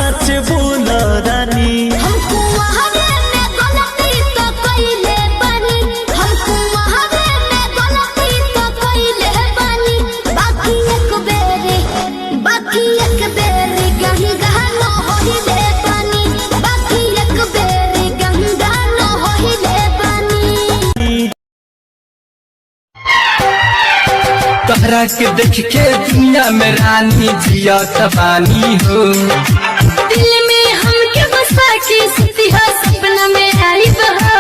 सच बोला रानी। हमको वहावे में गलती तो कइले बानी, हमको वहावे में गलती तो कइले बानी। बाकी एक बेरी गंगा न होइले बानी, बाकी एक बेरी गंगा न होइले बानी। तहरा के देख के दुनिया में रानी जिया तबानी हो। दिल में हमके बसा के सपना में आई बहा।